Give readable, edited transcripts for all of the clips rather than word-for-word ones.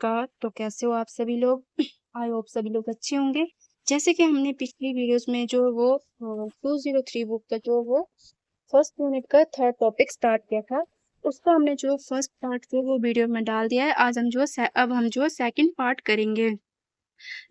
नमस्कार। तो कैसे हो आप सभी लोग? आई होप सभी लोग अच्छे होंगे। जैसे कि हमने पिछली वीडियोस में जो वो 203 बुक का जो वो फर्स्ट यूनिट का थर्ड टॉपिक स्टार्ट किया था, उसका हमने जो फर्स्ट पार्ट जो वो वीडियो में डाल दिया है। आज हम जो सेकंड पार्ट करेंगे,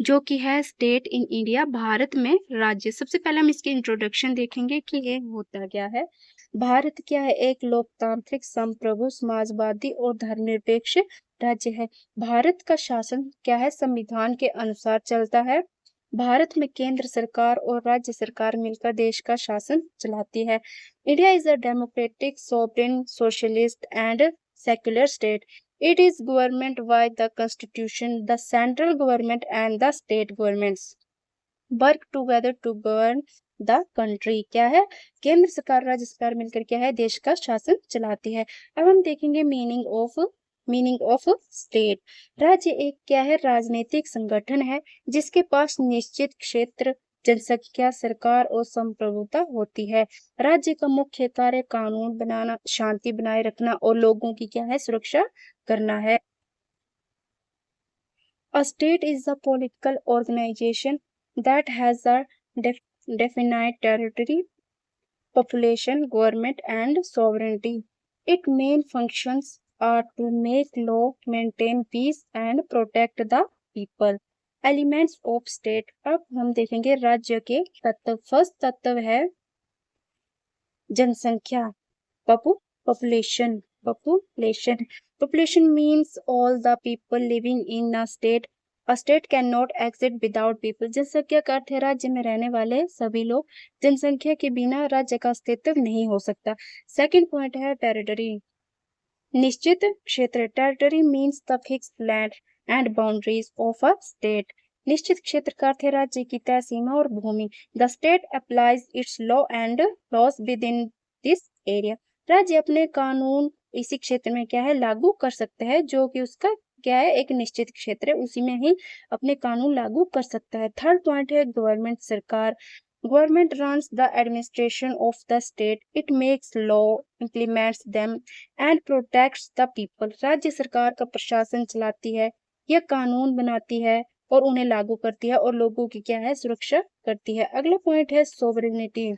जो कि है स्टेट इन इंडिया, भारत में राज्य। सबसे पहले हम इसकी इंट्रोडक्शन देखेंगे कि ये होता क्या है। भारत क्या है? एक लोकतांत्रिक संप्रभु समाजवादी और धर्मनिरपेक्ष राज्य है। भारत का शासन क्या है? संविधान के अनुसार चलता है। भारत में केंद्र सरकार और राज्य सरकार मिलकर देश का शासन चलाती है। India is a democratic sovereign socialist and secular state. It is government by the constitution. The central government and the state governments work together to govern the country. क्या है? केंद्र सरकार राज्य सरकार मिलकर क्या है? देश का शासन चलाती है। अब हम देखेंगे मीनिंग ऑफ स्टेट। राज्य एक क्या है? राजनीतिक संगठन है जिसके पास निश्चित क्षेत्र, जनसंख्या, सरकार और संप्रभुता होती है। राज्य का मुख्य कार्य कानून बनाना, शांति बनाए रखना और लोगों की क्या है? सुरक्षा करना है। A state is a political organization that has a definite territory, population, government, and sovereignty. Its main functions are to make law, maintain peace, and protect the people. Elements of state. अब हम देखेंगे राज्य के तत्व। First तत्व है जनसंख्या, population. Population means all the people living in a state. A state cannot exist without people. जनसंख्या का अर्थ है राज्य में रहने वाले सभी लोग। जनसंख्या के बिना राज्य का अस्तित्व नहीं हो सकता। सेकंड पॉइंट है टेरिटरी, निश्चित क्षेत्र। Territory means the fixed land and boundaries of a state. निश्चित क्षेत्र का अर्थ है राज्य की तय सीमा और भूमि। The state applies its law and laws within this area. राज्य अपने कानून इसी क्षेत्र में क्या है? लागू कर सकते हैं, जो कि उसका क्या है? एक निश्चित क्षेत्र है, उसी में ही अपने कानून लागू कर सकता है। थर्ड पॉइंट है गवर्नमेंट, सरकार। Government runs the administration of the state. It makes law, implements them, and protects the people. राज्य सरकार का प्रशासन चलाती है, यह कानून बनाती है और उन्हें लागू करती है और लोगों की क्या है? सुरक्षा करती है। अगला पॉइंट है सोवरेनिटी,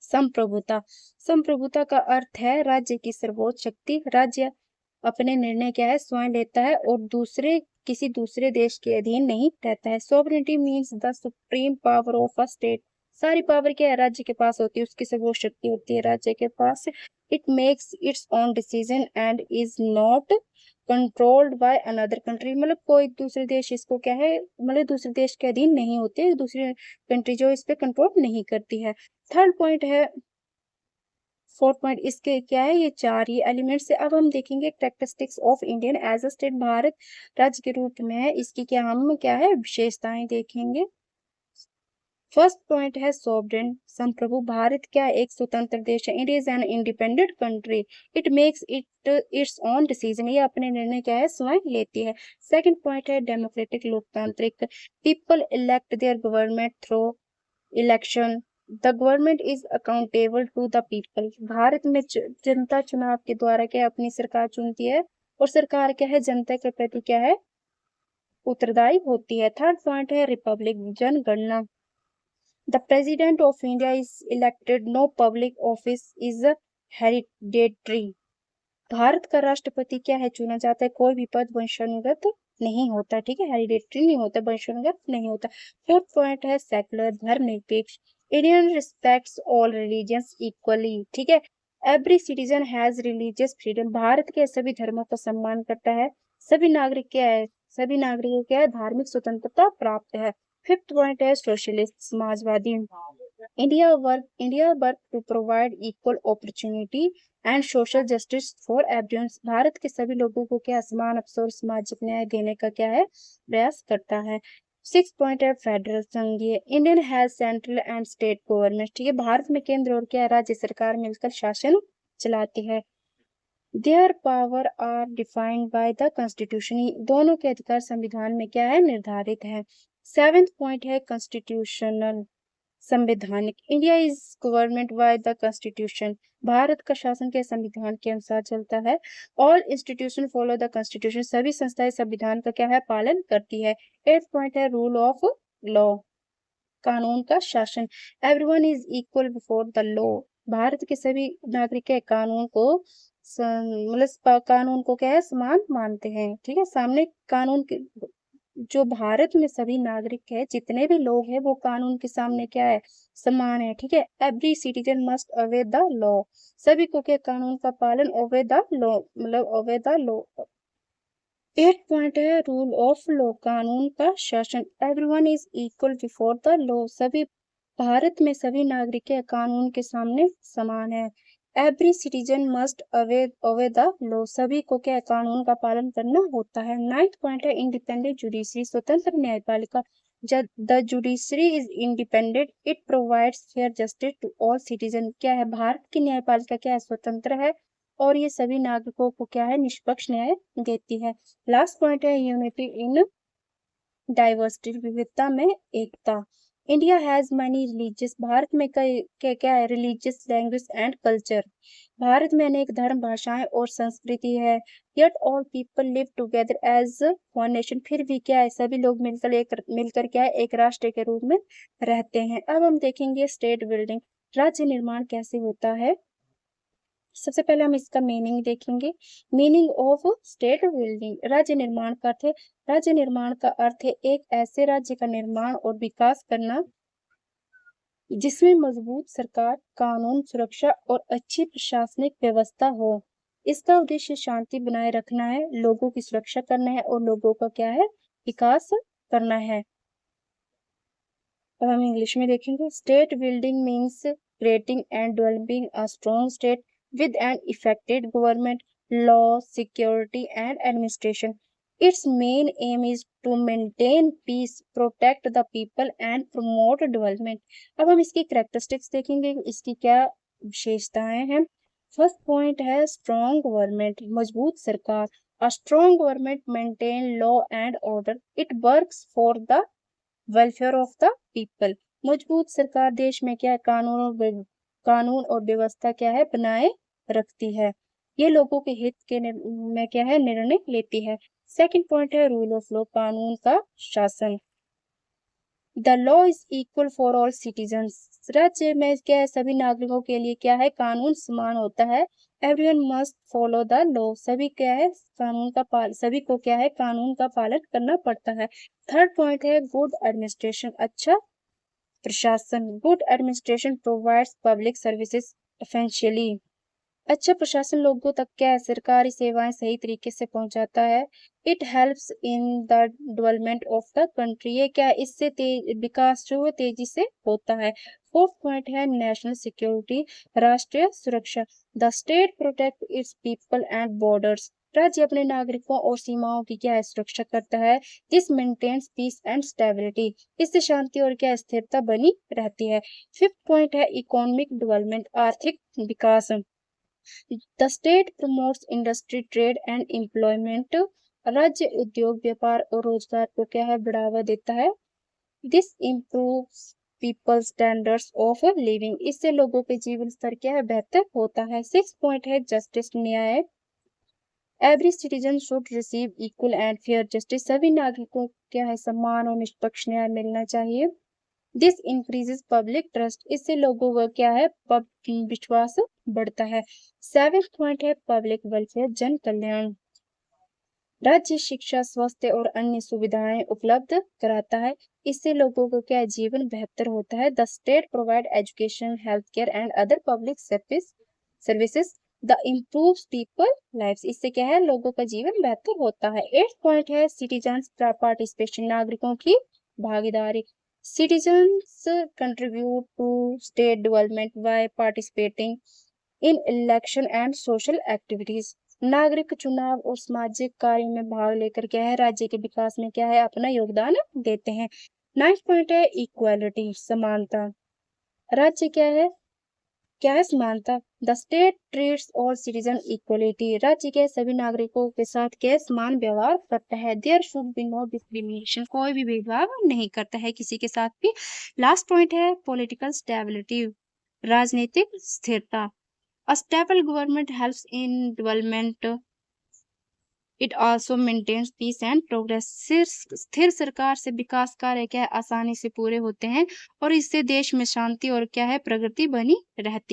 संप्रभुता। संप्रभुता का अर्थ है राज्य की सर्वोच्च शक्ति। राज्य अपने निर्णय क्या है? स्वयं लेता है और किसी दूसरे देश के अधीन नहीं रहता है। Sovereignty means the supreme power of a state. सारी पावर क्या है? राज्य के पास होती है, उसकी सर्वोच्च शक्ति होती है राज्य के पास। It makes its own decision and is not controlled by another country. मतलब कोई दूसरे देश इसको क्या है? मतलब दूसरे देश के अधीन नहीं होते, दूसरी कंट्री जो इस पे कंट्रोल नहीं करती है। थर्ड पॉइंट है, फोर्थ पॉइंट इसके क्या है? ये चार ये एलिमेंट्स से। अब हम देखेंगे characteristics of Indian as a state. Bharat राज्य के रूप में है, इसकी क्या है? विशेषताएं देखेंगे। फर्स्ट पॉइंट है सोवरेन, संप्रभु। भारत क्या एक स्वतंत्र देश है। India is an independent country. It makes its own decision. ये अपने निर्णय क्या है? स्वयं लेती है। सेकंड पॉइंट है डेमोक्रेटिक, लोकतांत्रिक। People elect their government through election. The government is accountable to the people. Bharat में जनता चुनाव के द्वारा क्या अपनी सरकार चुनती है और सरकार क्या है? जनता के प्रति क्या है? उत्तरदायी होती है। थर्ड पॉइंट है रिपब्लिक, जनगणना। The President of India is elected. No public office is hereditary. Bharat का राष्ट्रपति क्या है? चुना जाता है। कोई भी पद वंशानुगत नहीं होता। ठीक है, हेरिडेटरी नहीं होता, वंशानुगत नहीं होता। फोर्थ पॉइंट है सेकुलर, धर्मनिरपेक्ष। Indian respects all religions equally. ठीक है, every citizen has religious freedom. Bharat के सभी धर्मों का सम्मान करता है। सभी नागरिकों क्या है? धार्मिक स्वतंत्रता प्राप्त है। फिफ्थ पॉइंट है सोशलिस्ट, समाजवादी। India work to provide equal opportunity and social justice for everyone. Bharat के सभी लोगों को क्या? समान अवसर और सामाजिक न्याय देने का क्या है? प्रयास करता है। सिक्स पॉइंट है फेडरल, संघीय। Indian has central and state government. ठीक है, भारत में केंद्र और क्या राज्य सरकार मिलकर शासन चलाती है। Their power are defined by the constitution. दोनों के अधिकार संविधान में क्या है? निर्धारित है। सेवेंथ पॉइंट है कॉन्स्टिट्यूशनल, संवैधानिक, India is government by the constitution, Bharat का शासन के संविधान के अनुसार चलता है। All institution follow the constitution, सभी संस्थाएं संविधान का क्या है पालन करती है। 8th पॉइंट है रूल ऑफ लॉ, कानून का शासन। Everyone is equal before the law, Bharat के सभी नागरिक के कानून को मतलब कानून को क्या है समान मानते हैं। ठीक है, सामने कानून के जो भारत में सभी नागरिक है जितने भी लोग हैं वो कानून के सामने क्या है समान है। ठीक है, every citizen must obey the law, सभी को क्या कानून का पालन ओबे द लॉ मतलब obey the law. 8th point है रूल ऑफ लॉ, कानून का शासन। Everyone is equal before the law, सभी भारत में सभी नागरिक के कानून के सामने समान है। Every citizen must obey the law, सभी को क्या कानून का पालन करना होता है। 9th पॉइंट है इंडिपेंडेंट जुडिशरी, स्वतंत्र न्यायपालिका। The judiciary is independent, it provides fair justice to all citizen, क्या है भारत की न्यायपालिका क्या है स्वतंत्र है और ये सभी नागरिकों को क्या है निष्पक्ष न्याय देती है। लास्ट पॉइंट है यूनिटी इन डाइवर्सिटी, विविधता में एकता। इंडिया हैज मनी रिलीजियस, भारत में कई क्या है रिलीजियस लैंग्वेज एंड कल्चर, भारत में अनेक धर्म भाषाएं और संस्कृति है। Yet all people live together as one nation, फिर भी क्या है सभी लोग मिलकर क्या है एक राष्ट्र के रूप में रहते हैं। अब हम देखेंगे स्टेट बिल्डिंग, राज्य निर्माण कैसे होता है। सबसे पहले हम इसका मीनिंग देखेंगे। मीनिंग ऑफ स्टेट बिल्डिंग, राज्य निर्माण का अर्थ है, राज्य निर्माण का अर्थ है एक ऐसे राज्य का निर्माण और विकास करना जिसमें मजबूत सरकार, कानून सुरक्षा और अच्छी प्रशासनिक व्यवस्था हो। इसका उद्देश्य शांति बनाए रखना है, लोगों की सुरक्षा करना है और लोगों का क्या है विकास करना है। अब हम इंग्लिश में देखेंगे। State building means creating and developing a strong state with an effective government, law, security, and administration. Its main aim is to maintain peace, protect the people, and promote development. अब हम इसकी characteristics देखेंगे, इसकी क्या विशेषताएं हैं। First point है strong government, मजबूत सरकार। A strong government maintain law and order. It works for the welfare of the people, मजबूत सरकार देश में क्या है कानून और व्यवस्था क्या है बनाए रखती है, ये लोगों के हित के में क्या है निर्णय लेती है। सेकंड पॉइंट है रूल ऑफ लॉ, कानून का शासन। The law is equal for all citizens, राज्य में क्या है सभी नागरिकों के लिए क्या है कानून समान होता है। Everyone must follow the law, सभी क्या है सभी को क्या है कानून का पालन करना पड़ता है। थर्ड पॉइंट है गुड एडमिनिस्ट्रेशन, अच्छा प्रशासन। Good administration provides public services efficiently, अच्छा प्रशासन लोगों तक क्या है सरकारी सेवाएं सही तरीके से पहुंचाता है। It helps in the development of the country, ये क्या इससे विकास जो है तेजी से होता है। फोर्थ पॉइंट है नेशनल सिक्योरिटी, राष्ट्रीय सुरक्षा। The state protect it's people and borders, राज्य अपने नागरिकों और सीमाओं की क्या है सुरक्षा करता है। This maintains peace and stability, इससे शांति और क्या स्थिरता बनी रहती है। फिफ्थ पॉइंट है इकोनॉमिक डेवलपमेंट, आर्थिक विकास। The state promotes industry trade and employment, राज्य उद्योग व्यापार और रोजगार को क्या है बढ़ावा देता है। This improves people standards of living, इससे लोगों के जीवन स्तर क्या है बेहतर होता है। सिक्स पॉइंट है जस्टिस, न्याय। Every citizen should receive equal and fair justice, सभी नागरिकों को क्या है समान और निष्पक्ष न्याय मिलना चाहिए। दिस इंक्रीजेस पब्लिक ट्रस्ट, इससे लोगों का क्या है विश्वास बढ़ता है। सेवेंथ पॉइंट है पब्लिक वेलफेयर, जन कल्याण। राज्य शिक्षा, स्वास्थ्य और अन्य सुविधाएं उपलब्ध कराता है, इससे लोगों को क्या जीवन बेहतर होता है। The state provide education, health care and other public services the improves people lives, इससे क्या है लोगों का जीवन बेहतर होता है। एट्थ पॉइंट है सिटीजन्स पार्टिसिपेशन, नागरिकों की भागीदारी। Citizens contribute to state development by participating in election and social activities. नागरिक चुनाव और सामाजिक कार्यों में भाग लेकर क्या है राज्य के विकास में क्या है अपना योगदान देते हैं। नाइन्थ पॉइंट है इक्वालिटी, समानता। राज्य क्या है क्या है समानता? The state treats all citizen equality. राज्य के सभी नागरिकों के साथ क्या समान व्यवहार करता है। There should be no discrimination. कोई भी भेदभाव नहीं करता है किसी के साथ भी। लास्ट पॉइंट है पॉलिटिकल स्टेबिलिटी, राजनीतिक स्थिरता। A stable government helps in development, it also maintains peace and progress. स्थिर सरकार से विकास कार्य क्या है आसानी से पूरे होते हैं और इससे देश में शांति और क्या है प्रगति बनी रहती